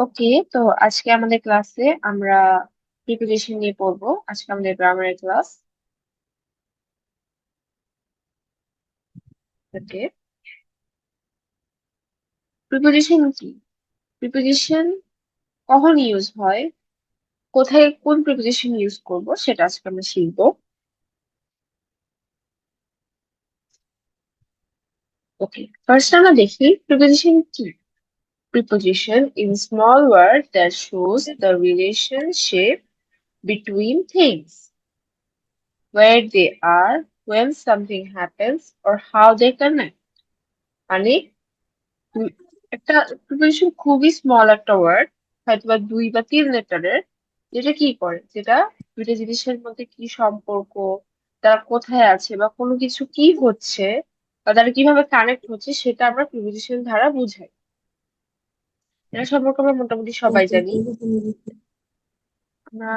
ওকে, তো আজকে আমাদের ক্লাসে আমরা প্রিপোজিশন নিয়ে পড়বো। আজকে আমাদের গ্রামারের ক্লাস। ওকে, প্রিপোজিশন কি? প্রিপোজিশন কখন ইউজ হয়, কোথায় কোন প্রিপোজিশন ইউজ করব সেটা আজকে আমরা শিখবো। ওকে, ফার্স্ট আমরা দেখি প্রিপোজিশন কি। Preposition is small word that shows the relationship between things, where they are, when something happens, or how they connect. মানে উম, একটা প্রিপোজিশন খুবই স্মল একটা ওয়ার্ড, হয়তো বা 2 বা 3 লেটারের, যেটা কি করে, যেটা দুইটা জিনিসের মধ্যে কি সম্পর্ক, তারা কোথায় আছে বা কোনো কিছু কি হচ্ছে বা তারা কিভাবে কানেক্ট হচ্ছে সেটা আমরা প্রিপোজিশন দ্বারা বুঝাই। এটা সম্পর্কে আমরা মোটামুটি সবাই জানি। আমরা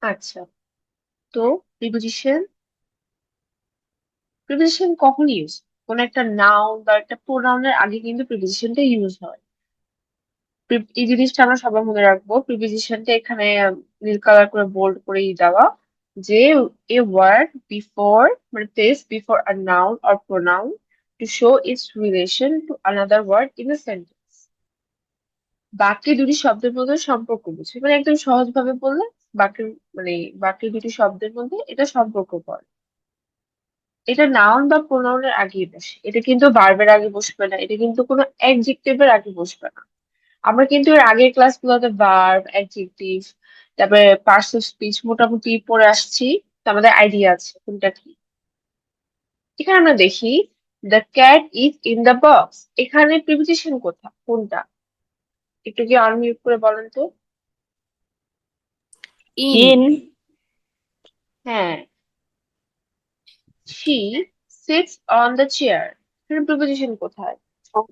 আচ্ছা, তো প্রিপোজিশন প্রিপোজিশন কখন ইউজ, কোন একটা নাউন বা একটা প্রোনাউনের আগে কিন্তু প্রিপোজিশনটা ইউজ হয়। এই জিনিসটা আমরা সবাই মনে রাখবো। প্রিপোজিশনটা এখানে নীল কালার করে বোল্ড করে দেওয়া, যে এ ওয়ার্ড বিফোর, মানে place before a noun or pronoun to show its relation to another word in a sentence. বাকি দুটি শব্দের মধ্যে সম্পর্ক বুঝে, মানে একদম সহজ ভাবে বললে বাকি, মানে বাকি দুটি শব্দের মধ্যে এটা সম্পর্ক করে। এটা নাউন বা প্রোনাউনের আগে বসে, এটা কিন্তু ভার্বের আগে বসবে না, এটা কিন্তু কোনো অ্যাডজেক্টিভের আগে বসবে না। আমরা কিন্তু এর আগের ক্লাসগুলোতে ভার্ব, অ্যাডজেক্টিভ, তারপরে পার্টস অফ স্পিচ মোটামুটি পড়ে আসছি, তো আমাদের আইডিয়া আছে কোনটা কি। এখানে আমরা দেখি the cat is in the box, এখানে প্রিপোজিশন কোনটা, একটু কি আনমিউট করে বলেন তো। In, In. হ্যাঁ। She sits on the chair, এখানে প্রিপোজিশন কোথায়? On.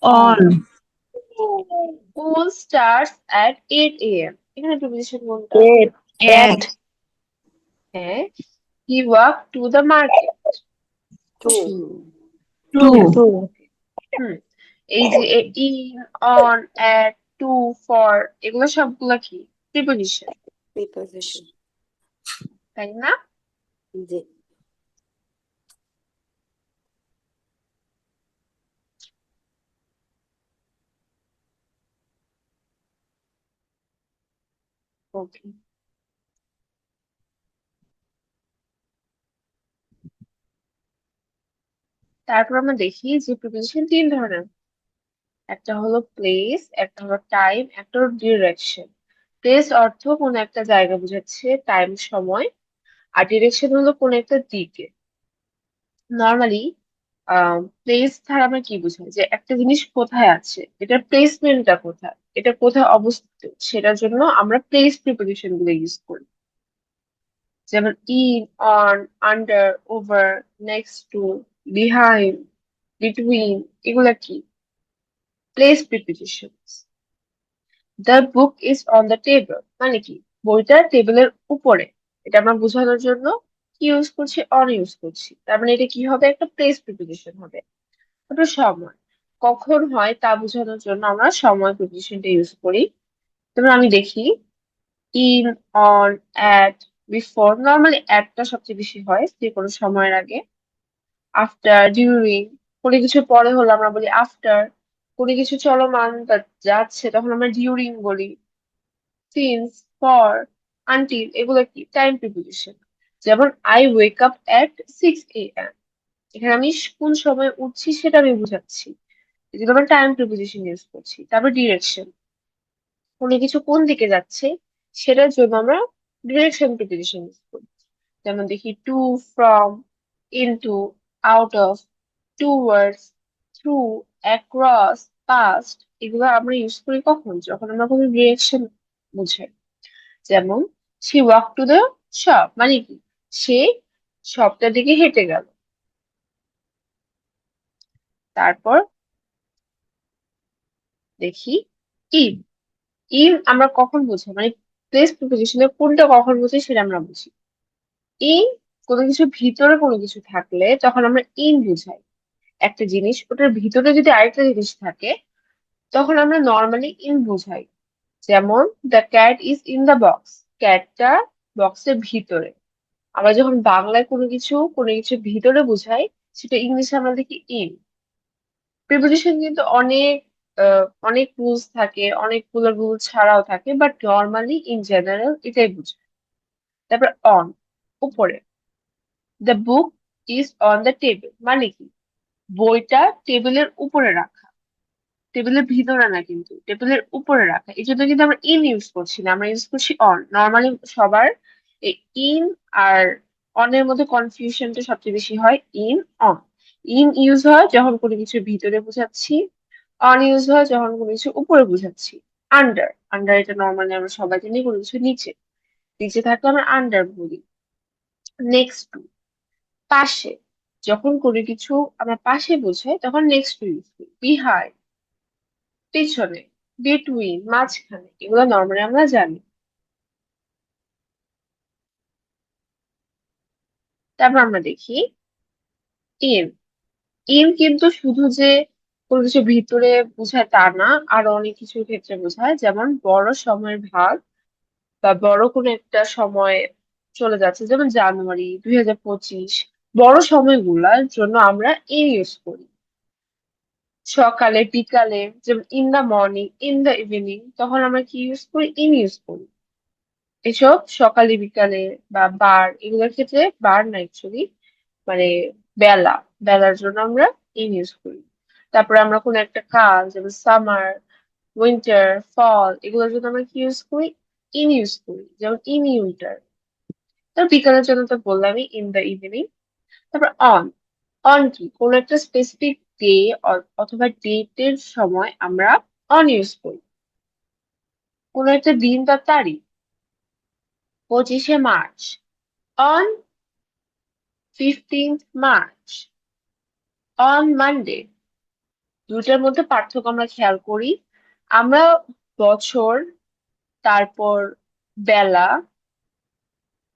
On. School starts at 8 AM, এখানে প্রিপোজিশন কোনটা? At. At. At. হ্যাঁ। He walk to the market, To. To. To. To. হুম, এই যে in, on, at, to, for, এগুলো সবগুলা কি প্রিপোজিশন, Preposition. তাই না? জি। ওকে, তারপর আমরা দেখি যে প্রিপোজিশন 3 ধরনের। একটা হলো প্লেস, একটা হলো টাইম, একটা হলো ডিরেকশন। প্লেস অর্থ কোন একটা জায়গা বোঝাচ্ছে, টাইম সময়, আর ডিরেকশন হলো কোন একটা দিকে। নর্মালি প্লেস দ্বারা আমরা কি বুঝাই, যে একটা জিনিস কোথায় আছে, এটার প্লেসমেন্টটা কোথায়, এটা কোথায় অবস্থিত, সেটার জন্য আমরা প্লেস প্রিপোজিশন গুলো ইউজ করি। যেমন in, on, under, over, next to, behind, between, এগুলা কি place preposition. The book is on the table, মানে কি বইটা টেবিলের উপরে, এটা আমরা বোঝানোর জন্য কি ইউজ করছি, অন ইউজ করছি, তার মানে এটা কি হবে, একটা প্লেস প্রিপোজিশন হবে। তারপর সময় কখন হয় তা বোঝানোর জন্য আমরা সময় প্রিপোজিশনটা ইউজ করি। যেমন আমি দেখি in, on, at, before, normally অ্যাটটা সবচেয়ে বেশি হয় যে কোনো সময়ের আগে। আফটার, ডিউরিং, কোনো কিছু পরে হলো আমরা বলি আফটার, কোনো কিছু চলমান বা যাচ্ছে তখন আমরা ডিউরিং বলি। সিন্স, ফর, আনটিল, এগুলো কি টাইম প্রিপোজিশন। যেমন I wake up at 6 AM, এখানে আমি কোন সময় উঠছি সেটা আমি বোঝাচ্ছি, এজন্য আমরা টাইম প্রিপোজিশন ইউজ করছি। তারপর ডিরেকশন, কোনো কিছু কোন দিকে যাচ্ছে সেটার জন্য আমরা ডিরেকশন প্রিপোজিশন ইউজ করি। যেমন দেখি to, from, into, out of, towards, through, across, past, এগুলো আমরা ইউজ করি কখন, যখন আমরা কোনো ডিরেকশন বুঝাই। যেমন she walk to the shop, মানে কি সে শপটার দিকে হেঁটে গেল। তারপর দেখি ইন। ইন আমরা কখন বুঝি, মানে প্লেস প্রিপোজিশনে কোনটা কখন বুঝি সেটা আমরা বুঝি। ইন কোনো কিছু ভিতরে কোনো কিছু থাকলে তখন আমরা ইন বুঝাই। একটা জিনিস ওটার ভিতরে যদি আরেকটা জিনিস থাকে তখন আমরা নর্মালি ইন বুঝাই। যেমন the cat is in the box, ক্যাটটা বক্সের ভিতরে। আমরা যখন বাংলায় কোনো কিছু ভিতরে বুঝাই সেটা ইংলিশে আমরা দেখি ইন। প্রিপোজিশন কিন্তু অনেক রুলস থাকে, অনেকগুলো রুল ছাড়াও থাকে, বাট নর্মালি ইন জেনারেল এটাই বুঝায়। তারপর অন, উপরে। The book is on the table মানে কি বইটা টেবিলের উপরে রাখা, টেবিলের ভিতরে না, কিন্তু টেবিলের উপরে রাখা। এই জন্য কিন্তু আমরা ইন ইউজ করছি না, আমরা ইউজ করছি অন। নর্মালি সবার এই ইন আর অনের মধ্যে কনফিউশনটা সবচেয়ে বেশি হয় ইন অন। ইন ইউজ হয় যখন কোনো কিছু ভিতরে বোঝাচ্ছি, অন ইউজ হয় যখন কোনো কিছু উপরে বোঝাচ্ছি। আন্ডার, আন্ডার এটা নর্মালি আমরা সবাই জানি কোনো কিছু নিচে, নিচে থাকলে আমরা আন্ডার বলি। নেক্সট টু, পাশে, যখন কোনো কিছু আমরা পাশে বোঝাই তখন নেক্সট টু ইউজ করি। বিহাইন্ড, পেছনে। বিটুইন, মাঝখানে, এগুলো নর্মালি আমরা জানি। তারপর আমরা দেখি ইন। ইন কিন্তু শুধু যে কোনো কিছু ভিতরে বোঝায় তা না, আরো অনেক কিছুর ক্ষেত্রে বোঝায়। যেমন বড় সময়ের ভাগ বা বড় কোনো একটা সময় চলে যাচ্ছে, যেমন জানুয়ারি 2025, বড় সময়গুলোর জন্য আমরা ইন ইউজ করি। সকালে, বিকালে, যেমন in the morning, in the evening, তখন আমরা কি ইউজ করি, ইন ইউজ করি। এসব সকালে, বিকালে বা বার, এগুলোর ক্ষেত্রে বার না অ্যাকচুয়ালি, মানে বেলা, বেলার জন্য আমরা ইন ইউজ করি। তারপরে আমরা কোনো একটা কাল, যেমন সামার, উইন্টার, ফল, এগুলোর জন্য আমরা কি ইউজ করি, ইন ইউজ করি। যেমন ইন উইন্টার। তার বিকালের জন্য তো বললামই ইন দ্য ইভিনিং। তারপর অন। অন কি কোনো একটা স্পেসিফিক ডে অথবা ডেটের সময় আমরা অন ইউজ করি। কোনো একটা দিন বা তারিখ, 25শে March, on 15th March, on Monday. দুটার মধ্যে পার্থক্য আমরা খেয়াল করি। আমরা বছর, তারপর বেলা,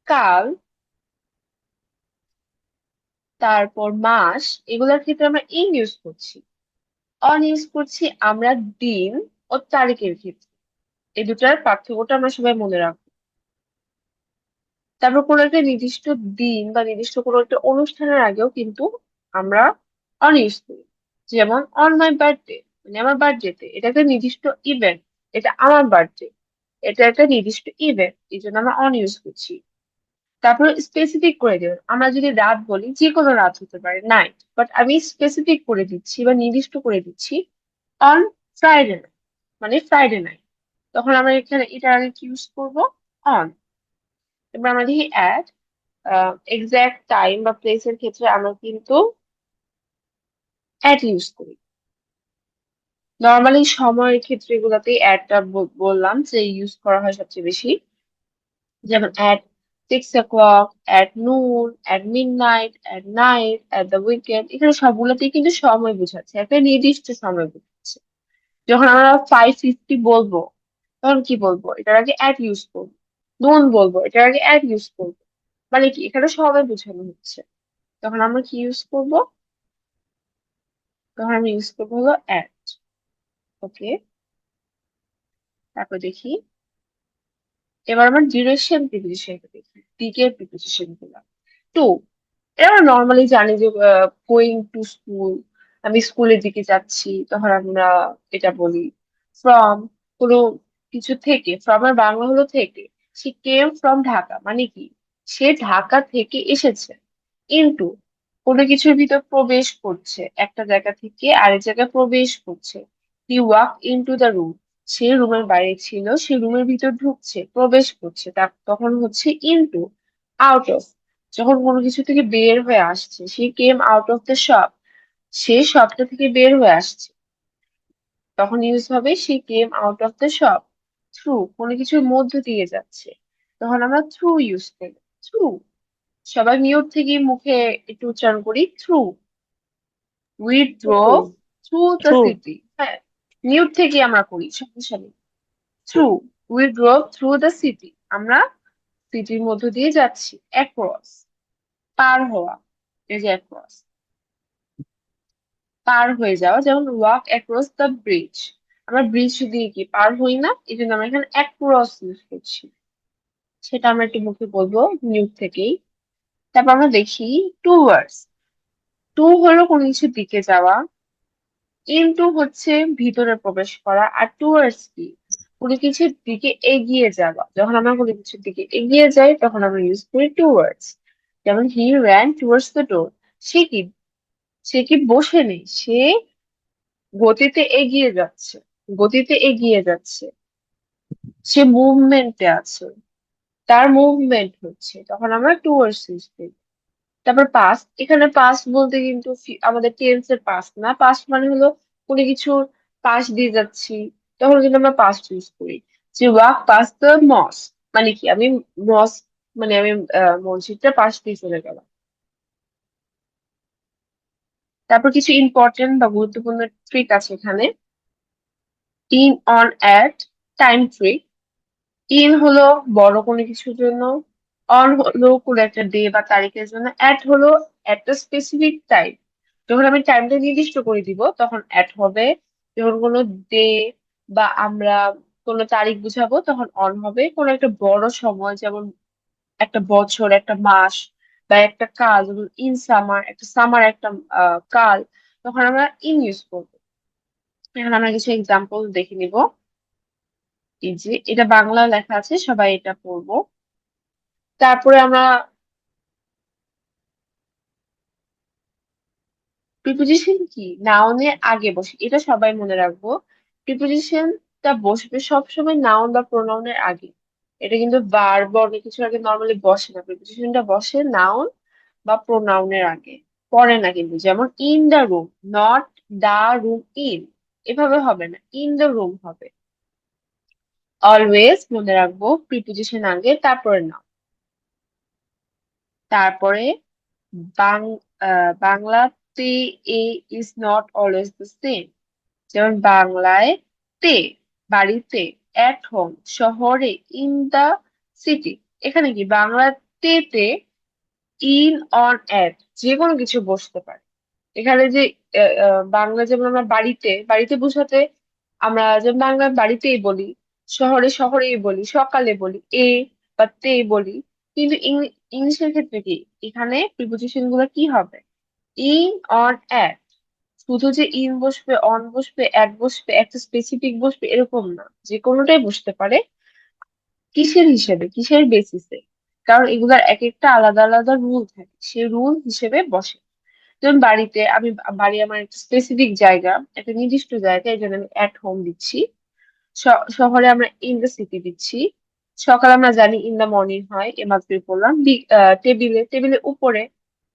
কাল, তারপর মাস, এগুলোর ক্ষেত্রে আমরা ইন ইউজ করছি। অন ইউজ করছি আমরা দিন ও তারিখের ক্ষেত্রে। এই দুটার পার্থক্যটা আমরা সবাই মনে রাখবো। তারপর কোনো একটা নির্দিষ্ট দিন বা নির্দিষ্ট কোনো একটা অনুষ্ঠানের আগেও কিন্তু আমরা অন ইউজ করি। যেমন অন মাই বার্থডে, মানে আমার বার্থডেতে, এটা একটা নির্দিষ্ট ইভেন্ট, এটা আমার বার্থডে, এটা একটা নির্দিষ্ট ইভেন্ট, এই জন্য আমরা অন ইউজ করছি। তারপর স্পেসিফিক করে দেবেন, আমরা যদি রাত বলি যে কোনো রাত হতে পারে, নাইট, বাট আমি স্পেসিফিক করে দিচ্ছি বা নির্দিষ্ট করে দিচ্ছি অন ফ্রাইডে, মানে ফ্রাইডে নাইট, তখন আমরা এখানে এটা আগে কি ইউজ করবো, অন। এবার আমরা দেখি অ্যাট, এক্সাক্ট টাইম বা প্লেসের ক্ষেত্রে আমরা কিন্তু অ্যাট ইউজ করি। নর্মালি সময়ের ক্ষেত্রে এগুলাতে অ্যাটটা বললাম যে ইউজ করা হয় সবচেয়ে বেশি। যেমন at 6 o'clock, at noon, at midnight, at night, at the weekend, এখানে সবগুলোতেই কিন্তু সময় বোঝাচ্ছে, একটা নির্দিষ্ট সময় বোঝাচ্ছে। যখন আমরা 5:50 বলবো তখন কি বলবো, এটার আগে অ্যাট ইউজ করবো। নুন বলবো, এটার আগে অ্যাট ইউজ করবো। মানে কি এখানে সময় বোঝানো হচ্ছে, তখন আমরা কি ইউজ করবো, তখন আমি ইউজ করবো হলো অ্যাট। ওকে, তারপর দেখি এবার আমার ডিউরেশন প্রিপোজিশন দেখি, দিকের প্রিপোজিশন গুলা। টু, এটা আমরা নর্মালি জানি যে গোয়িং টু স্কুল, আমি স্কুলের দিকে যাচ্ছি, তখন আমরা এটা বলি। ফ্রম, কোনো কিছু থেকে, ফ্রম এর বাংলা হলো থেকে। সে কেম ফ্রম ঢাকা মানে কি সে ঢাকা থেকে এসেছে। ইনটু, কোনো কিছুর ভিতর প্রবেশ করছে, একটা জায়গা থেকে আরেক জায়গায় প্রবেশ করছে। He walk into the room, সে রুমের বাইরে ছিল, সে রুমের ভিতর ঢুকছে, প্রবেশ করছে, তখন হচ্ছে ইনটু। আউট অফ, যখন কোনো কিছু থেকে বের হয়ে আসছে, সে came out of the shop, সে শপটা থেকে বের হয়ে আসছে, তখন ইউজ হবে সে came out of the shop. Through, কোনো কিছুর মধ্য দিয়ে যাচ্ছে, তখন আমরা থ্রু ইউজ করি। থ্রু। সবাই মিউট থেকে মুখে একটু উচ্চারণ করি, through. We drove to through the true. City. হ্যাঁ, মিউট থেকে আমরা করি সমস্যা নেই। Through, we drove through the city, আমরা সিটির মধ্য দিয়ে যাচ্ছি। অ্যাক্রস, পার হওয়া, এই যে অ্যাক্রস, পার হয়ে যাওয়া, যেমন ওয়াক অ্যাক্রস দ্য ব্রিজ। আমরা ব্রিজ দিয়ে কি পার হই না, এই জন্য আমরা এখানে অ্যাক্রস ইউজ করছি। সেটা আমরা একটু মুখে বলবো মিউট থেকেই। তারপর আমরা দেখি টুয়ার্ডস। টু হলো কোনো কিছুর দিকে যাওয়া, ইনটু হচ্ছে ভিতরে প্রবেশ করা, আর টুয়ার্ডস কি কোনো কিছুর দিকে এগিয়ে যাওয়া। যখন আমরা কোনো কিছুর দিকে এগিয়ে যাই তখন আমরা ইউজ করি টুয়ার্ডস। যেমন he ran towards the door. সে কি, সে কি বসে নেই, সে গতিতে এগিয়ে যাচ্ছে, গতিতে এগিয়ে যাচ্ছে, সে মুভমেন্টে আছে, তার মুভমেন্ট হচ্ছে, তখন আমরা টুয়ার্ডস ইউজ করি। তারপর পাস্ট, এখানে পাস্ট বলতে কিন্তু আমাদের টেন্স এর পাস্ট না, পাস্ট মানে হলো কোনো কিছুর পাশ দিয়ে যাচ্ছি, তখন কিন্তু আমরা পাস্ট ইউজ করি। যে ওয়াক পাস দ্য মস, মানে কি আমি মস, মানে আমি মসজিদটা পাশ দিয়ে চলে গেলাম। তারপর কিছু ইম্পর্টেন্ট বা গুরুত্বপূর্ণ ট্রিক আছে এখানে। In, on, at, time trick. In হলো বড় কোনো কিছুর জন্য, অন হলো কোনো একটা ডে বা তারিখের জন্য, অ্যাট হলো একটা স্পেসিফিক টাইম। যখন আমি টাইমটা নির্দিষ্ট করে দিব তখন অ্যাট হবে। যখন কোনো ডে বা আমরা কোনো তারিখ বুঝাবো তখন অন হবে। কোনো একটা বড় সময় যেমন একটা বছর, একটা মাস বা একটা কাল, যেমন ইন সামার, একটা সামার একটা কাল, তখন আমরা ইন ইউজ করবো। এখন আমরা কিছু এক্সাম্পল দেখে নিব। এই যে এটা বাংলা লেখা আছে, সবাই এটা পড়বো। তারপরে আমরা প্রিপোজিশন কি, নাউনের আগে বসে, এটা সবাই মনে রাখবো। প্রিপোজিশনটা বসবে সবসময় নাউন বা প্রোনাউনের আগে। এটা কিন্তু ভার্ব বা অনেক কিছুর আগে নর্মালি বসে না, প্রিপোজিশনটা বসে নাউন বা প্রোনাউনের আগে, পরে না কিন্তু। যেমন in the room, not the room in, এভাবে হবে না, ইন দ্য রুম হবে। অলওয়েজ মনে রাখবো প্রিপোজিশন আগে তারপরে নাউন। তারপরে বাং বাংলাতে এ is not always the same. যেমন বাংলায় তে, বাড়িতে, অ্যাট হোম, শহরে, ইন দা সিটি। এখানে কি বাংলাতে তে, ইন, অন, অ্যাট যে কোনো কিছু বসতে পারে। এখানে যে বাংলা যেমন আমরা বাড়িতে, বাড়িতে বোঝাতে আমরা যেমন বাংলা বাড়িতেই বলি, শহরে শহরেই বলি, সকালে বলি এ বা তে বলি। কিন্তু ইংলিশের ক্ষেত্রে কি, এখানে প্রিপোজিশন গুলো কি হবে, ইন, অন, অ্যাট। শুধু যে ইন বসবে, অন বসবে, অ্যাট বসবে, একটা স্পেসিফিক বসবে এরকম না, যে কোনোটাই বসতে পারে। কিসের হিসেবে, কিসের বেসিসে, কারণ এগুলার এক একটা আলাদা আলাদা রুল থাকে, সেই রুল হিসেবে বসে। যেমন বাড়িতে আমি, বাড়ি আমার একটা স্পেসিফিক জায়গা, একটা নির্দিষ্ট জায়গা, এই জন্য আমি অ্যাট হোম দিচ্ছি। শহরে আমরা ইন দ্য সিটি দিচ্ছি। সকালে আমরা জানি ইন দ্য মর্নিং হয়, এমাত্রই বললাম। টেবিলে, টেবিলের উপরে,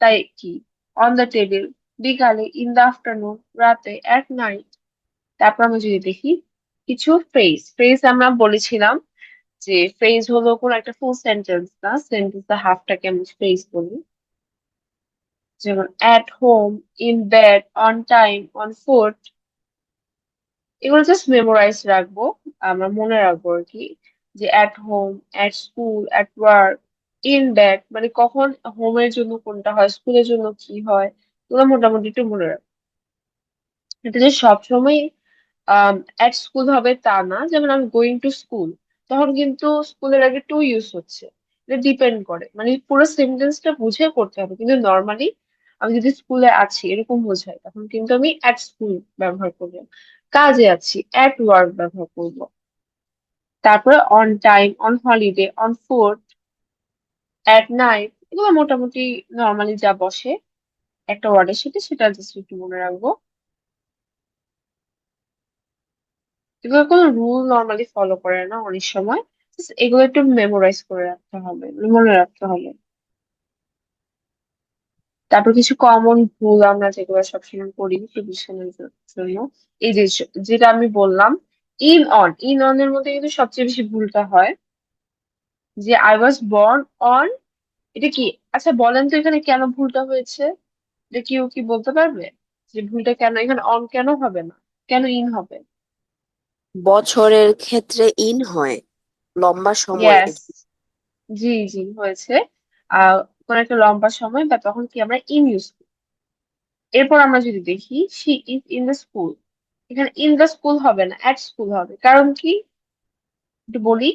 তাই কি অন দ্য টেবিল। বিকালে ইন দ্য আফটারনুন, রাতে অ্যাট নাইট। তারপর আমরা যদি দেখি কিছু ফ্রেজ, ফ্রেজ আমরা বলেছিলাম যে ফ্রেজ হলো কোন একটা ফুল সেন্টেন্স না, সেন্টেন্স হাফটাকে আমরা ফ্রেজ বলি। যেমন at home, in bed, on time, on foot. এগুলো জাস্ট মেমোরাইজ রাখবো, আমরা মনে রাখবো আর কি। যে at home, at school, at work, in bed মানে কখন হোমের জন্য কোনটা হয়, স্কুলের জন্য কি হয়, এগুলো মোটামুটি একটু মনে রাখবো। এটা যে সবসময় অ্যাট স্কুল হবে তা না। যেমন আমি গোয়িং টু স্কুল, তখন কিন্তু স্কুলের আগে টু ইউজ হচ্ছে। এটা ডিপেন্ড করে, মানে পুরো সেন্টেন্সটা বুঝে করতে হবে, কিন্তু নর্মালি আমি যদি স্কুলে আছি এরকম বোঝাই তখন কিন্তু আমি অ্যাট স্কুল ব্যবহার করবো। কাজে আছি, অ্যাট ওয়ার্ক ব্যবহার করব। তারপরে on time, on holiday, on food, at night, এগুলো মোটামুটি নর্মালি যা বসে একটা ওয়ার্ডের সাথে, সেটা জাস্ট একটু মনে রাখবো। এগুলো কোনো রুল নর্মালি ফলো করে না অনেক সময়, Just এগুলো একটু মেমোরাইজ করে রাখতে হবে, মনে রাখতে হবে। তারপর কিছু কমন ভুল আমরা যেগুলো সবসময় করি প্রিপারেশনের জন্য, এই যে যেটা আমি বললাম, ইন, অন, ইন অন এর মধ্যে কিন্তু সবচেয়ে বেশি ভুলটা হয়। যে আই ওয়াজ বর্ন অন এটা কি? আচ্ছা বলেন তো এখানে কেন ভুলটা হয়েছে? এটা কেউ কি বলতে পারবে যে ভুলটা কেন এখানে অন কেন হবে না, কেন ইন হবে? বছরের ক্ষেত্রে ইন হয়, লম্বা সময়। ইয়েস, জি জি হয়েছে। কোন একটা লম্বা সময় বা তখন কি আমরা ইন ইউজ করি। এরপর আমরা যদি দেখি she is in the school, এখানে ইন দ্য স্কুল হবে না, অ্যাট স্কুল হবে, কারণ কি একটু বলি,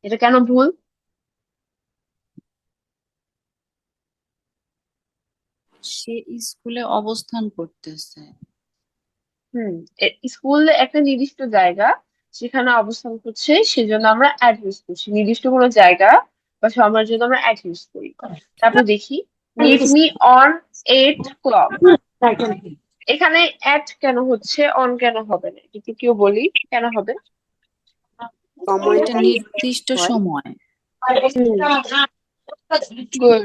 এটা কেন ভুল? সে স্কুলে অবস্থান করতেছে। হুম, স্কুল একটা নির্দিষ্ট জায়গা, সেখানে অবস্থান করছে, সেজন্য আমরা অ্যাট ইউজ করছি, নির্দিষ্ট কোনো জায়গা বা সময়ের জন্য আমরা অ্যাট ইউজ করি। তারপর দেখি মিট মি অন 8 o'clock, এখানে অ্যাট কেন হচ্ছে, অন কেন হবে না, একটু কেউ বলি কেন হবে? সময়টা এটা নির্দিষ্ট হয়। সময়। গুড।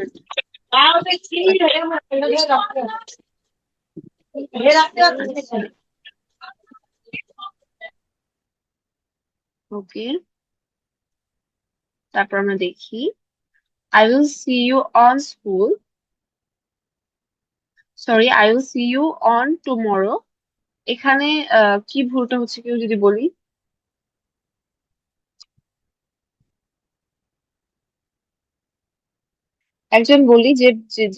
ওকে, তারপর আমরা দেখি I will see you on school, sorry I will see you on tomorrow, এখানে কি ভুলটা হচ্ছে কেউ যদি বলি? একজন বলি যে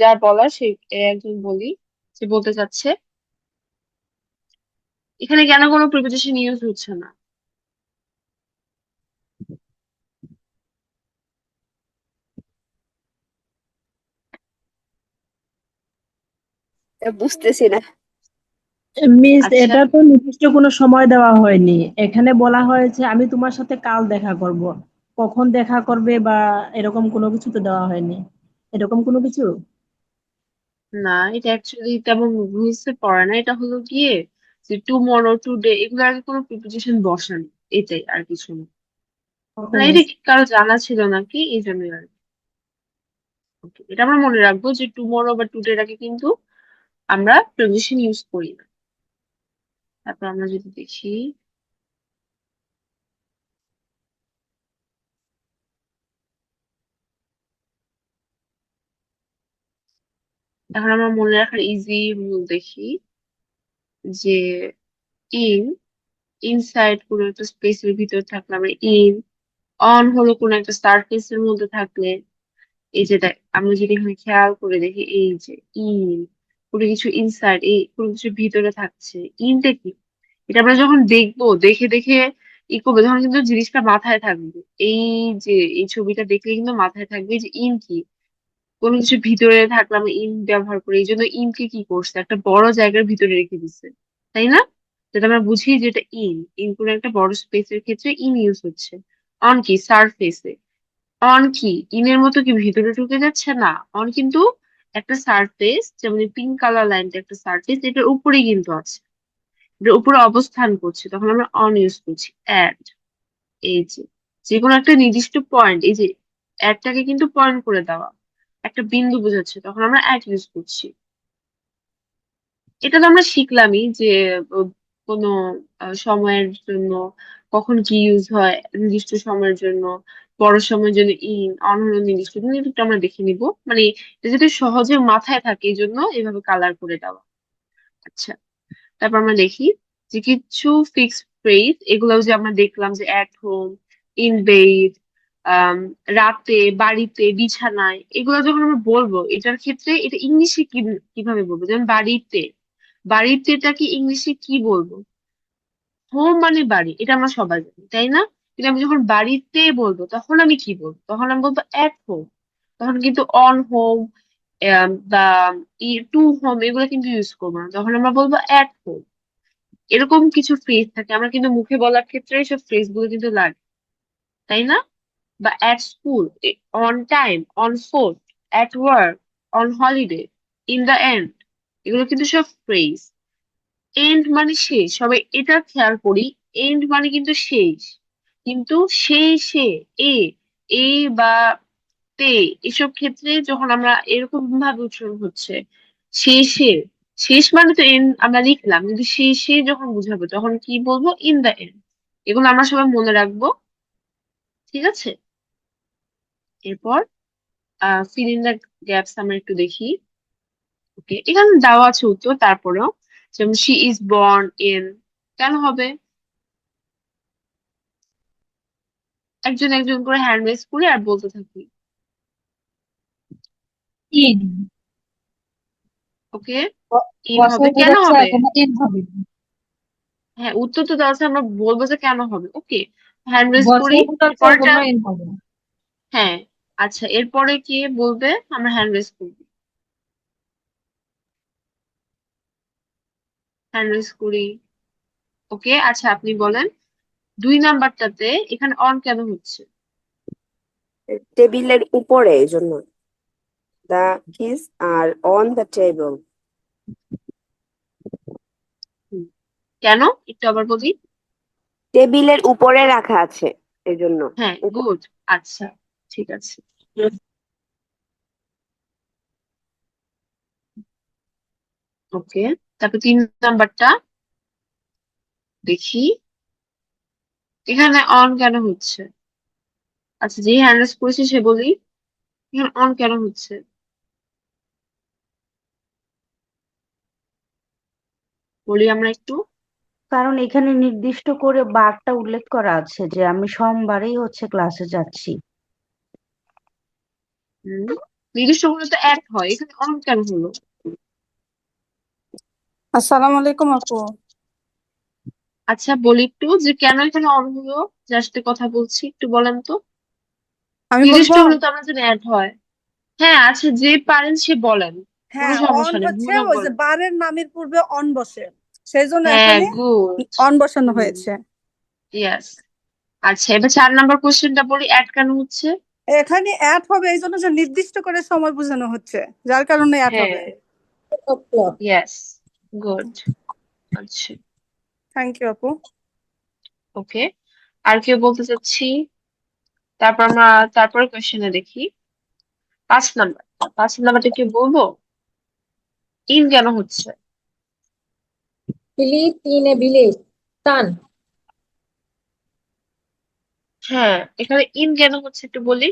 যা বলার সে একজন বলি যে বলতে চাচ্ছে এখানে কেন কোনো প্রিপোজিশন ইউজ হচ্ছে না? বুঝতেছি না। মিস, আচ্ছা, এটা তো নির্দিষ্ট কোনো সময় দেওয়া হয়নি। এখানে বলা হয়েছে আমি তোমার সাথে কাল দেখা করব। কখন দেখা করবে বা এরকম কোনো কিছু তো দেওয়া হয়নি। এরকম কোনো কিছু। না এটা অ্যাকচুয়ালি তেমন রুলসে পড়ে না, এটা হলো গিয়ে যে টুমরো টুডে এগুলো আগে কোনো প্রিপোজিশন বসানো, এটাই আর কিছু না। ওকে মানে এটা মিস। কি কারো জানা ছিল নাকি এই জন্য আর কি। Okay, এটা আমরা মনে রাখবো যে টুমরো বা টুডের আগে কিন্তু আমরা প্রিপোজিশন ইউজ করি না। তারপর আমরা যদি দেখি এখন আমরা মনে রাখার ইজি রুল দেখি যে ইন, ইনসাইড কোনো একটা স্পেসের ভিতর থাকলে আমরা ইন, অন হলো কোনো একটা সারফেসের মধ্যে থাকলে, এই যে দেখ আমরা যদি এখানে খেয়াল করে দেখি এই যে ইন, কোনো কিছু ইনসাইড, এই কোনো কিছু ভিতরে থাকছে, ইনটা কি? এটা আমরা যখন দেখবো দেখে দেখে ই করবো তখন কিন্তু জিনিসটা মাথায় থাকবে। এই যে এই ছবিটা দেখলে কিন্তু মাথায় থাকবে যে ইন কি, কোনো কিছু ভিতরে থাকলে আমরা ইন ব্যবহার করি, এই জন্য ইনকে কি করছে একটা বড় জায়গার ভিতরে রেখে দিচ্ছে, তাই না? যেটা আমরা বুঝি যে এটা ইন, ইন কোনো একটা বড় স্পেসের ক্ষেত্রে ইন ইউজ হচ্ছে। অন কি সারফেসে, অন কি ইনের মতো কি ভিতরে ঢুকে যাচ্ছে না, অন কিন্তু একটা সারফেস, যেমন পিঙ্ক কালার লাইনটা একটা সারফেস, এটার উপরেই কিন্তু আছে, এটার উপরে অবস্থান করছে, তখন আমরা অন ইউজ করছি। অ্যাট, এই যে যে কোনো একটা নির্দিষ্ট পয়েন্ট, এই যে অ্যাটটাকে কিন্তু পয়েন্ট করে দেওয়া, একটা বিন্দু বোঝাচ্ছে, তখন আমরা অ্যাট ইউজ করছি। এটা তো আমরা শিখলামই যে আহ, কোনো সময়ের জন্য কখন কি ইউজ হয়, নির্দিষ্ট সময়ের জন্য, বড় সময়ের জন্য ইন, অন হলো নির্দিষ্ট দিন, এটা আমরা দেখে নিব, মানে এটা যাতে সহজে মাথায় থাকে এই জন্য এভাবে কালার করে দেওয়া। আচ্ছা, তারপর আমরা দেখি যে কিছু ফিক্সড ফ্রেজ, এগুলো যে আমরা দেখলাম যে অ্যাট হোম, ইন বেড, রাতে, বাড়িতে, বিছানায়, এগুলো যখন আমরা বলবো এটার ক্ষেত্রে এটা ইংলিশে কিভাবে বলবো, যেমন বাড়িতে, বাড়িতেটা কি ইংলিশে কি বলবো? হোম মানে বাড়ি, এটা আমরা সবাই জানি তাই না? কিন্তু আমি যখন বাড়িতে বলবো তখন আমি কি বলবো, তখন আমি বলবো অ্যাট হোম, তখন কিন্তু অন হোম বা টু হোম এগুলো কিন্তু ইউজ করবো না, তখন আমরা বলবো অ্যাট হোম। এরকম কিছু ফ্রেজ থাকে, আমরা কিন্তু মুখে বলার ক্ষেত্রে এইসব ফ্রেজ গুলো কিন্তু লাগে, তাই না? বা at school, on time, on fort, at work, on holiday, in the end, এগুলো কিন্তু সব ফ্রেজ। এন্ড মানে শেষ, সবাই এটা খেয়াল করি, এন্ড মানে কিন্তু শেষ, কিন্তু শেষে এ, এ বা তে, এসব ক্ষেত্রে যখন আমরা এরকম ভাবে উচ্চারণ হচ্ছে শেষে, শেষ মানে তো এন্ড আমরা লিখলাম, কিন্তু শেষে যখন বুঝাবো তখন কি বলবো, ইন দা এন্ড। এগুলো আমরা সবাই মনে রাখবো, ঠিক আছে? এরপর ফিল ইন দ্য গ্যাপস আমরা একটু দেখি। ওকে, এখানে দেওয়া আছে উত্তর, তারপরেও যেমন শি ইজ বর্ন ইন, কেন হবে? একজন একজন করে হ্যান্ড রেজ করি আর বলতে থাকি। ইন ওকে, ইন হবে, বছর কেন বোঝাচ্ছে হবে? এখানে ইন হবে হ্যাঁ, উত্তর তো দেওয়া আছে, আমরা বলবো যে কেন হবে। ওকে, হ্যান্ড রেজ করি, বছর বোঝাচ্ছে এরপরটা। এজন্য ইন হবে হ্যাঁ, আচ্ছা, এরপরে কে বলবে? আমরা হ্যান্ড রেজ করবো, হ্যান্ড রেজ করি। ওকে, আচ্ছা, আপনি বলেন 2 নাম্বারটাতে এখানে অন কেন হচ্ছে? টেবিলের উপরে, এই জন্য। The keys are on the table. হুম, কেন? একটু আবার বলি। টেবিলের উপরে রাখা আছে, এই জন্য। হ্যাঁ, গুড। আচ্ছা, ঠিক আছে। ওকে, তারপর 3 নাম্বারটা দেখি, এখানে অন কেন হচ্ছে? আচ্ছা, যে হ্যান্ড রেজ করেছে সে বলি, এখানে অন কেন হচ্ছে? বলি আমরা একটু। কারণ এখানে নির্দিষ্ট করে বারটা উল্লেখ করা আছে যে আমি সোমবারেই হচ্ছে ক্লাসে যাচ্ছি। হুম, নির্দিষ্ট করে তো এক হয়, এখানে অন কেন হলো? আসসালামু আলাইকুম আপু। আচ্ছা, বলি একটু যে কেন এখানে অন হলো, যার সাথে কথা বলছি, একটু বলেন তো। আমি নির্দিষ্ট বলবো। হলে তো আমরা জানি অ্যাড হয়। হ্যাঁ, আচ্ছা, যে পারেন সে বলেন, কোনো হ্যাঁ, অন সমস্যা নেই, হচ্ছে ভুলও ওই যে বলেন। বারের নামের পূর্বে অন বসে, সেই জন্য হ্যাঁ, এখানে গুড। অন বসানো হুম, হয়েছে। ইয়েস। আচ্ছা, এবার 4 নাম্বার কোশ্চেনটা বলি, অ্যাড কেন হচ্ছে? এখানে অ্যাড হবে এই জন্য যে নির্দিষ্ট করে সময় বোঝানো হচ্ছে, যার কারণে অ্যাড হবে। হ্যাঁ, ইয়েস, গুড। আচ্ছা, থ্যাংক ইউ আপু। ওকে, আর কেউ বলতে চাচ্ছি? তারপর আমরা তারপরে কোশ্চেনে দেখি 5 নাম্বার। 5 নাম্বারটা কেউ বলবো, ইন কেন হচ্ছে? Philip in a village son হ্যাঁ, এখানে ইন কেন হচ্ছে একটু বলি।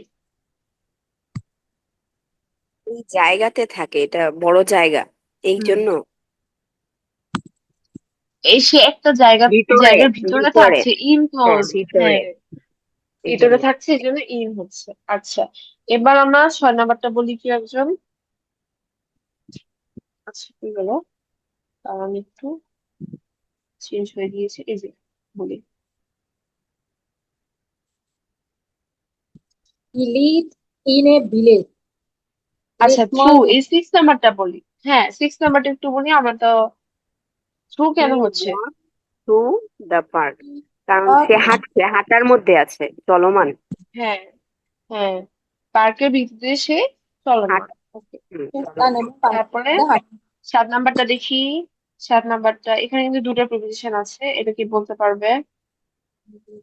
এই জায়গাতে থাকে, এটা বড় জায়গা, এই হুম, জন্য। এই সে একটা ভিতরে, জায়গার ভিতরে ভিতরে। থাকছে, ইন হ্যাঁ, ক্লোজ। ভিতরে, হ্যাঁ, এই ভিতরে জন্য। থাকছে, এই জন্য ইন হচ্ছে। আচ্ছা, এবার আমরা 6 নাম্বারটা বলি কি একজন। আচ্ছা, কি গেল, আমি একটু চেঞ্জ হয়ে গিয়েছে, এই যে বলি। he lives in a village with a আচ্ছা, থ্রু, small এই 6 নাম্বারটা বলি। হ্যাঁ, 6 নাম্বারটা একটু বলি, আমরা তো থ্রু হি কেন হচ্ছে? ওয়াক থ্রু দ্য পার্ক, কারণ park সে হাঁটছে, হাঁটার মধ্যে আছে, চলমান। হ্যাঁ, হ্যাঁ, পার্কের ভিতরে সে চলমান। হাঁটা। ওকে, স্থান এবং পার্কের তারপরে মধ্যে হাঁটে 7 নাম্বারটা দেখি। 7 নাম্বারটা এখানে কিন্তু 2টা প্রিপোজিশন আছে, এটা কি বলতে পারবে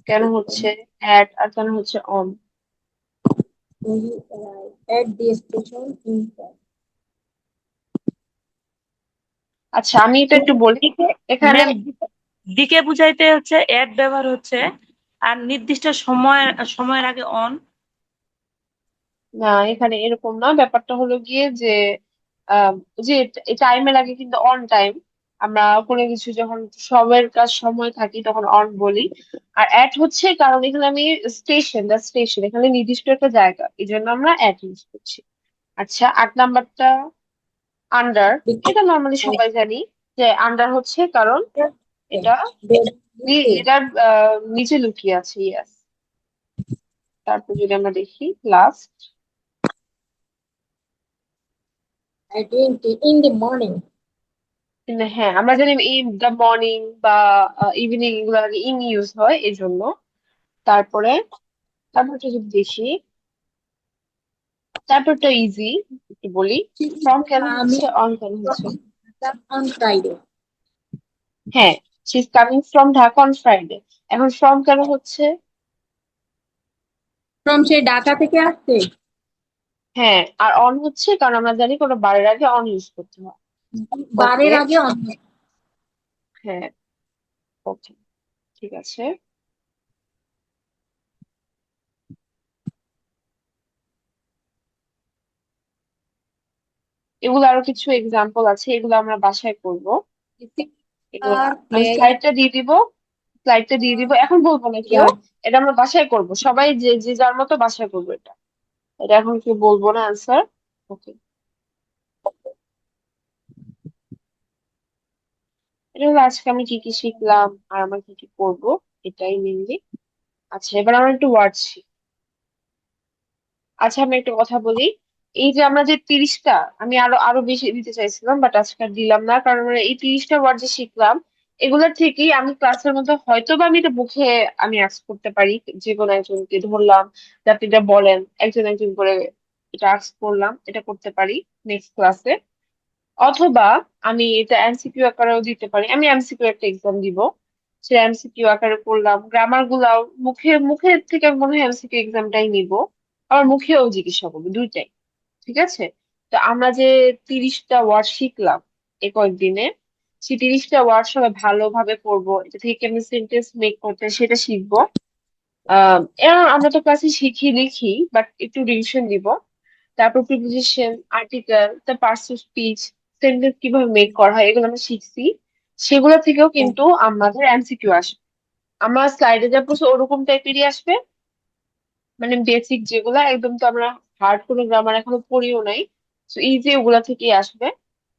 কেন হচ্ছে অ্যাট আর কেন হচ্ছে on? he arrived at the station in time আচ্ছা, আমি এটা একটু বলি, এখানে ম্যাম, দিকে বুঝাইতে হচ্ছে এট ব্যবহার হচ্ছে, আর নির্দিষ্ট সময়ের আগে অন। না, এখানে এরকম না, ব্যাপারটা হলো গিয়ে যে আহ, যে টাইমের আগে কিন্তু অন টাইম, আমরা কোনো কিছু যখন সবের কাজ সময় থাকি তখন অন বলি। আর অ্যাট হচ্ছে কারণ এখানে আমি স্টেশন, দ্য স্টেশন এখানে নির্দিষ্ট একটা জায়গা, এই জন্য আমরা অ্যাট ইউজ করছি। আচ্ছা, 8 নাম্বারটা আন্ডার, because এটা নর্মালি সবাই জানি যে আন্ডার হচ্ছে কারণ এটা they এটার নিচে লুকিয়ে আছে, ইয়াস। তারপর যদি আমরা দেখি last, identity in the morning হ্যাঁ, আমরা জানি ইন দ্য মর্নিং বা ইভিনিং এগুলো আগে ইন ইউজ হয় এই জন্য। তারপরে তারপরটা যদি দেখি, তারপরটা ইজি, একটু বলি, ফ্রম কেন হচ্ছে, coming অন কেন হচ্ছে? from on Friday হ্যাঁ, she is coming from Dhaka on Friday, এখন ফ্রম কেন হচ্ছে? from সে ঢাকা থেকে আসছে হ্যাঁ, আর অন হচ্ছে কারণ আমরা জানি কোনো বারের আগে অন ইউজ করতে হয়। ওকে, বারের আগে on হ্যাঁ, ওকে, ঠিক আছে। এগুলো আরো কিছু এক্সাম্পল আছে, এগুলো আমরা বাসায় করব। এগুলো আর আমি play, স্লাইডটা দিয়ে দিব, এখন বলবো না কেউ, yeah, এটা আমরা বাসায় করব, সবাই যে যে যার মতো বাসায় করবো এটা। এটা এখন কেউ বলবো না আনসার। ওকে, এটা হলো আজকে আমি কি কি শিখলাম আর আমরা কি কি করবো, এটাই মেনলি। আচ্ছা, এবার আমরা একটু ওয়ার্ড শিখি। আচ্ছা, আমি একটা কথা বলি, এই যে আমরা যে 30টা, আমি আরো আরো বেশি দিতে চাইছিলাম বাট আজকে আর দিলাম না, কারণ আমরা এই 30টা ওয়ার্ড যে শিখলাম এগুলোর থেকেই আমি ক্লাসের মধ্যে হয়তো বা আমি এটা মুখে আমি আস্ক করতে পারি, যে কোনো একজনকে ধরলাম যে আপনি এটা বলেন, একজন একজন করে এটা আস্ক করলাম, এটা করতে পারি নেক্সট ক্লাসে। অথবা আমি এটা এমসিকিউ আকারেও দিতে পারি, আমি এমসিকিউ একটা এক্সাম দিব, সে এমসিকিউ আকারে করলাম, গ্রামার গুলাও মুখে মুখে থেকে আমি মনে হয় এমসিকিউ এক্সামটাই নিব, আবার মুখেও জিজ্ঞাসা করবো, দুইটাই। ঠিক আছে? তো আমরা যে 30টা ওয়ার্ড শিখলাম এই কয়েকদিনে, সেই 30টা ওয়ার্ড সবাই ভালোভাবে পড়বো, এটা থেকে কেমন সেন্টেন্স মেক করতে হয় সেটা শিখবো। এবং আমরা তো ক্লাসে শিখি লিখি, বাট একটু রিভিশন দিব। তারপর প্রিপোজিশন, আর্টিকেল, তার পার্টস অফ স্পিচ, সেন্টেন্স কিভাবে মেক করা হয় এগুলো আমরা শিখছি। সেগুলো থেকেও কিন্তু আমাদের এমসিকিউ আসবে। আমার স্লাইডে যা পড়ছে ওরকম টাইপেরই আসবে, মানে বেসিক যেগুলা, একদম তো আমরা হার্ড কোনো গ্রামার এখনো পড়িও নাই, তো ইজি ওগুলা থেকেই আসবে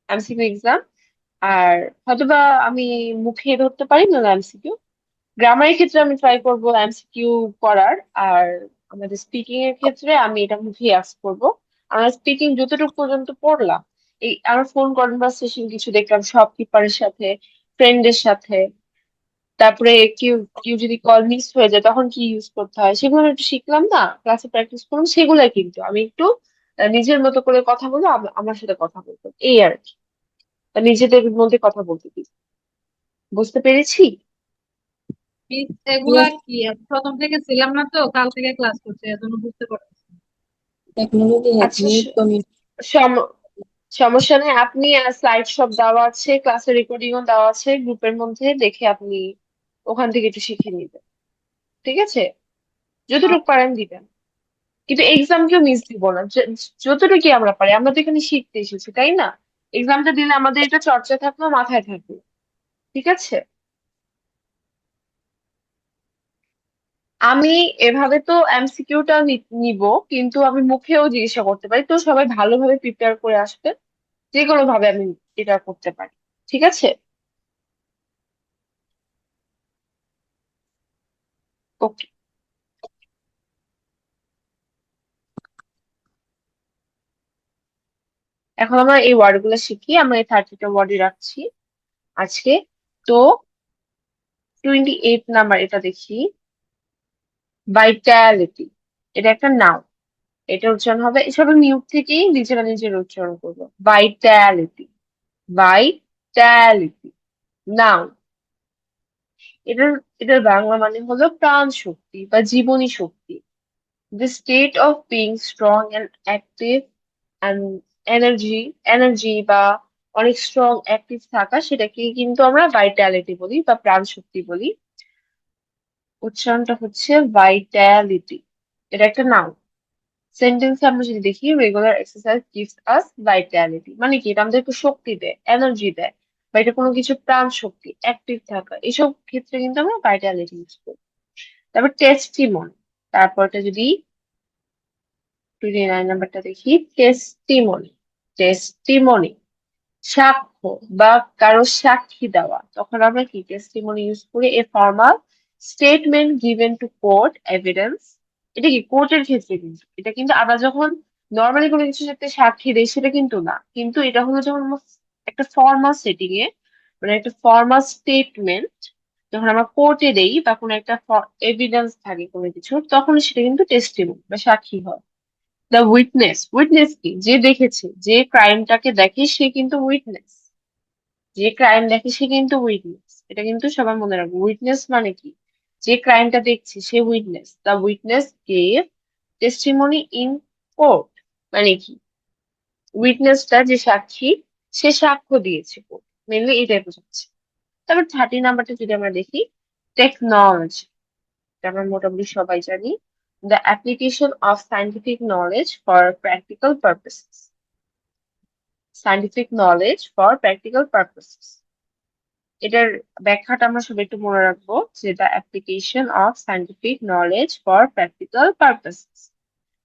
এমসিকিউ এক্সাম। আর হয়তোবা আমি মুখে ধরতে পারি না এমসিকিউ, গ্রামারের ক্ষেত্রে আমি ট্রাই করবো এমসিকিউ করার। আর আমাদের স্পিকিং এর ক্ষেত্রে আমি এটা মুখে আস্ক করবো। আমরা স্পিকিং যতটুকু পর্যন্ত পড়লাম, এই আমার ফোন কনভারসেশন কিছু দেখলাম শপকিপারের সাথে, ফ্রেন্ডের সাথে, তারপরে কেউ কেউ যদি কল মিস হয়ে যায় তখন কি ইউজ করতে হয় সেগুলো আমি একটু শিখলাম না, ক্লাসে প্র্যাকটিস করলাম, সেগুলাই কিন্তু আমি একটু নিজের মতো করে কথা বলবো, আমার সাথে কথা বলবো, এই আর কি। তা নিজেদের মধ্যে কথা বলতে কি, বুঝতে পেরেছি? মিস এগুলা কি প্রথম থেকে ছিলাম না, তো কাল থেকে ক্লাস করছে এজন্য বুঝতে পারছি না। technology has আচ্ছা, made communication সম- সমস্যা নেই, আপনি স্লাইড সব দেওয়া আছে, ক্লাসের রেকর্ডিংও দেওয়া আছে গ্রুপের মধ্যে, দেখে আপনি ওখান থেকে একটু শিখে নিবেন। ঠিক আছে? যতটুকু পারেন দিবেন, কিন্তু এক্সাম কেউ মিস দিব না, যতটুকু আমরা পারি, আমরা তো এখানে শিখতে এসেছি তাই না? এক্সামটা দিলে আমাদের এটা চর্চা থাকলো, মাথায় থাকলো। ঠিক আছে? আমি এভাবে তো এমসিকিউটা নিব, কিন্তু আমি মুখেও জিজ্ঞাসা করতে পারি, তো সবাই ভালোভাবে প্রিপেয়ার করে আসবে, যে কোনো ভাবে আমি এটা করতে পারি। ঠিক আছে? ওকে, এখন আমরা এই ওয়ার্ড গুলো শিখি, আমরা এই 30টা ওয়ার্ডই রাখছি আজকে। তো 28 নাম্বার এটা দেখি, ভাইটালিটি, এটা একটা নাউন, এটা উচ্চারণ হবে, সবাই মিউট থেকেই নিজেরা নিজের উচ্চারণ করবো, ভাইটালিটি, ভাইটালিটি, নাউন। এটার এটার বাংলা মানে হলো প্রাণ শক্তি বা জীবনী শক্তি, the state of being strong and active and energy বা অনেক স্ট্রং অ্যাক্টিভ থাকা, সেটাকে কিন্তু আমরা ভাইটালিটি বলি বা প্রাণ শক্তি বলি। উচ্চারণটা হচ্ছে ভাইটালিটি, এটা একটা নাউন। সেন্টেন্সে আমরা যদি দেখি, regular exercise gives us Vitality, মানে কি, এটা আমাদেরকে শক্তি দেয়, এনার্জি দেয়, বা এটা কোনো কিছু প্রাণ শক্তি, অ্যাক্টিভ থাকা, এসব ক্ষেত্রে কিন্তু আমরা ভাইটালিটি ইউজ করি। তারপর টেস্টিমনি, তারপরটা যদি 29 নাম্বারটা দেখি, টেস্টিমনি, টেস্টিমনি, সাক্ষ্য বা কারো সাক্ষী দেওয়া, তখন আমরা কি টেস্টিমনি ইউজ করি, a formal statement given to court evidence. এটা কি কোর্টের ক্ষেত্রে, কিন্তু এটা কিন্তু আমরা যখন নর্মালি কোনো কিছুর সাথে সাক্ষী দেই সেটা কিন্তু না, কিন্তু এটা হলো যখন আমরা একটা ফর্মাল সেটিং এ, মানে একটা ফর্মাল স্টেটমেন্ট যখন আমরা কোর্টে দেই বা কোনো একটা এভিডেন্স থাকে কোনো কিছু, তখন সেটা কিন্তু টেস্টিমনি বা সাক্ষী হয়। দ্য উইটনেস, উইটনেস কি, যে দেখেছে, যে ক্রাইমটাকে দেখে সে কিন্তু উইটনেস, যে ক্রাইম দেখে সে কিন্তু উইটনেস, এটা কিন্তু সবাই মনে রাখবে, উইটনেস মানে কি, যে ক্রাইমটা দেখছে সে witness, the witness gave testimony in court, মানে কি, উইটনেসটা যে সাক্ষী সে সাক্ষ্য দিয়েছে কোর্ট, মেনলি এটাই বোঝাচ্ছে। তারপর 30 নাম্বারটা যদি আমরা দেখি, টেকনোলজি, এটা আমরা মোটামুটি সবাই জানি, the application of scientific knowledge for practical purposes. Scientific knowledge for practical purposes. এটার ব্যাখ্যাটা আমরা সবাই একটু মনে রাখবো, যে the application of scientific knowledge for practical purposes.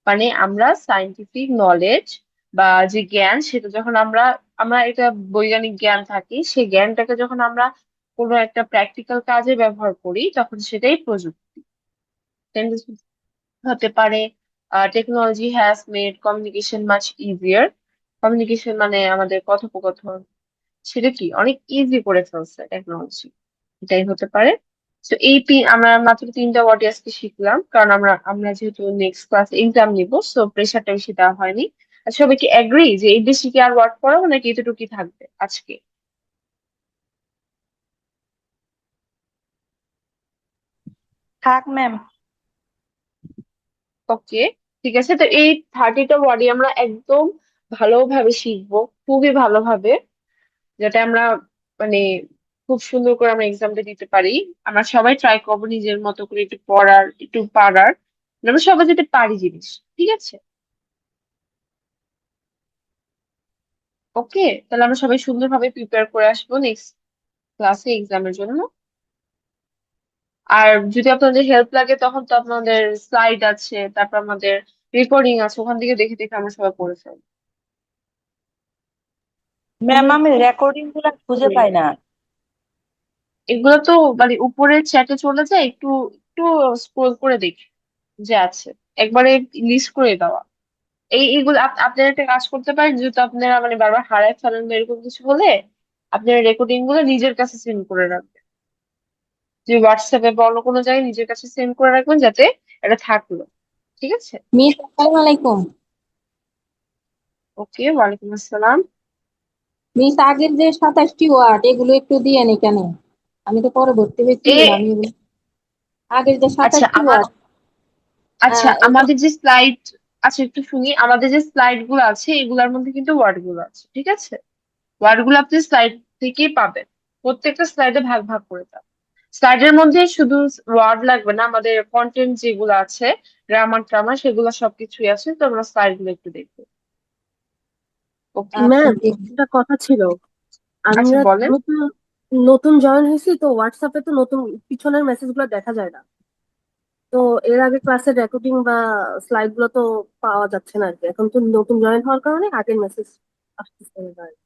মানে আমরা সায়েন্টিফিক নলেজ বা যে জ্ঞান, সেটা যখন আমরা আমরা এটা বৈজ্ঞানিক জ্ঞান থাকি, সেই জ্ঞানটাকে যখন আমরা কোনো একটা প্র্যাকটিক্যাল কাজে ব্যবহার করি, তখন সেটাই প্রযুক্তি। Sentence হতে পারে technology has made communication much easier. Communication মানে আমাদের কথোপকথন, সেটা কি অনেক ইজি করে ফেলছে টেকনোলজি, এটাই হতে পারে। তো আমরা মাত্র 3টা ওয়ার্ড আজকে শিখলাম, কারণ আমরা আমরা যেহেতু নেক্সট ক্লাস এক্সাম নিব, সো প্রেশারটা বেশি দেওয়া হয়নি। আর সবাই কি এগ্রি যে এই বেশি কি আর ওয়ার্ড পড়াবো, নাকি এতটুকুই থাকবে আজকে? থাক ম্যাম। ওকে, ঠিক আছে। তো এই 30টা ওয়ার্ডই আমরা একদম ভালোভাবে শিখবো, খুবই ভালোভাবে, যাতে আমরা মানে খুব সুন্দর করে আমরা এক্সামটা দিতে পারি। আমরা সবাই ট্রাই করবো নিজের মতো করে একটু পড়ার, একটু পারার, আমরা সবাই যেতে পারি জিনিস। ঠিক আছে, ওকে। তাহলে আমরা সবাই সুন্দরভাবে প্রিপেয়ার করে আসবো নেক্সট ক্লাসে এক্সামের জন্য। আর যদি আপনাদের হেল্প লাগে, তখন তো আপনাদের স্লাইড আছে, তারপর আমাদের রেকর্ডিং আছে, ওখান থেকে দেখে দেখে আমরা সবাই পড়ে ফেলবো। ম্যাম আমি রেকর্ডিং গুলা খুঁজে পাই না। এগুলো তো মানে উপরের চ্যাটে চলে যায়, একটু একটু স্ক্রোল করে দেখি যে আছে, একবারে লিস্ট করে দেওয়া। এইগুলো আপনারা একটা কাজ করতে পারেন, যেহেতু আপনারা মানে বারবার হারায় ফেলেন বা এরকম কিছু হলে, আপনার রেকর্ডিং গুলো নিজের কাছে সেন্ড করে রাখবেন, যে হোয়াটসঅ্যাপে বা অন্য কোনো জায়গায় নিজের কাছে সেন্ড করে রাখবেন, যাতে এটা থাকলো। ঠিক আছে, মিস আসসালামু আলাইকুম। ওকে, ওয়ালাইকুম আসসালাম। মিস আগের যে 27টি ওয়ার্ড এগুলো একটু দিয়ে নি কেন? আমি তো পরে ভর্তি হয়েছি, এ আমি আগের যে আচ্ছা 27টি আমার ওয়ার্ড আচ্ছা এটা আমাদের যে স্লাইড, আচ্ছা একটু শুনি, আমাদের যে স্লাইড গুলো আছে এগুলোর মধ্যে কিন্তু ওয়ার্ড গুলো আছে, ঠিক আছে? ওয়ার্ড গুলো আপনি স্লাইড থেকেই পাবেন, প্রত্যেকটা স্লাইডে ভাগ ভাগ করে দাও। স্লাইডের মধ্যে শুধু ওয়ার্ড লাগবে না, আমাদের কন্টেন্ট যেগুলো আছে, গ্রামার ট্রামার, সেগুলো সবকিছুই আছে। তো আমরা স্লাইড গুলো একটু দেখবো। ওকে, আচ্ছা ম্যাম, ঠিক। একটা কথা ছিল। আচ্ছা আমরা বলেন। আমি তো নতুন জয়েন হয়েছি, তো হোয়াটসঅ্যাপে তো নতুন পিছনের মেসেজ গুলো দেখা যায় না। তো এর আগে ক্লাসের রেকর্ডিং বা স্লাইড গুলো তো পাওয়া যাচ্ছে না আর কি। এখন তো নতুন জয়েন হওয়ার কারণে আগের মেসেজ আসতেছে না আর কি।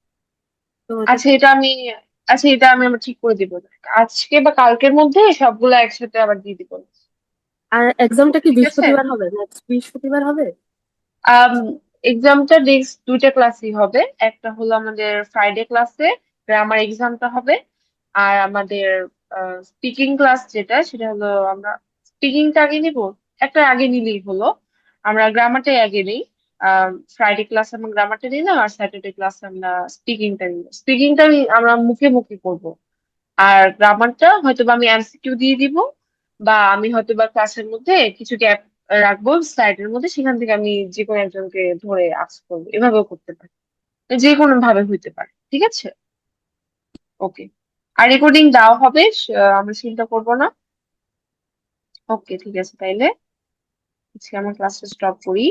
তো এটা আচ্ছা এটা আমি আচ্ছা এটা আমি আবার ঠিক করে দিব, আজকে বা কালকের মধ্যে সবগুলো একসাথে আবার দিয়ে দিব। আর এক্সামটা কি ঠিক আছে, বৃহস্পতিবার হবে? নেক্সট বৃহস্পতিবার হবে? আম এক্সামটা নেক্সট 2টা ক্লাসই হবে। একটা হলো আমাদের ফ্রাইডে ক্লাসে গ্রামার এক্সামটা হবে, আর আমাদের স্পিকিং ক্লাস যেটা, সেটা হলো আমরা স্পিকিংটা আগে নিব, একটা আগে নিলেই হলো। আমরা গ্রামারটাই আগে নিই। ফ্রাইডে ক্লাস আমরা গ্রামারটা নিলাম, আর স্যাটারডে ক্লাস আমরা স্পিকিংটা নিলাম। স্পিকিংটা আমরা মুখে মুখে করবো, আর গ্রামারটা হয়তো বা আমি এমসিকিউ দিয়ে দিব, বা আমি হয়তো বা ক্লাসের মধ্যে কিছু গ্যাপ রাখবো স্লাইডের মধ্যে, সেখান থেকে আমি যে কোনো একজনকে ধরে আস্ক করবো, এভাবেও করতে পারি। যে কোনো ভাবে হইতে পারে, ঠিক আছে, ওকে। আর রেকর্ডিং দেওয়া হবে, আমরা চিন্তা করবো না। ওকে, ঠিক আছে, তাইলে আজকে আমার ক্লাসটা স্টপ করি।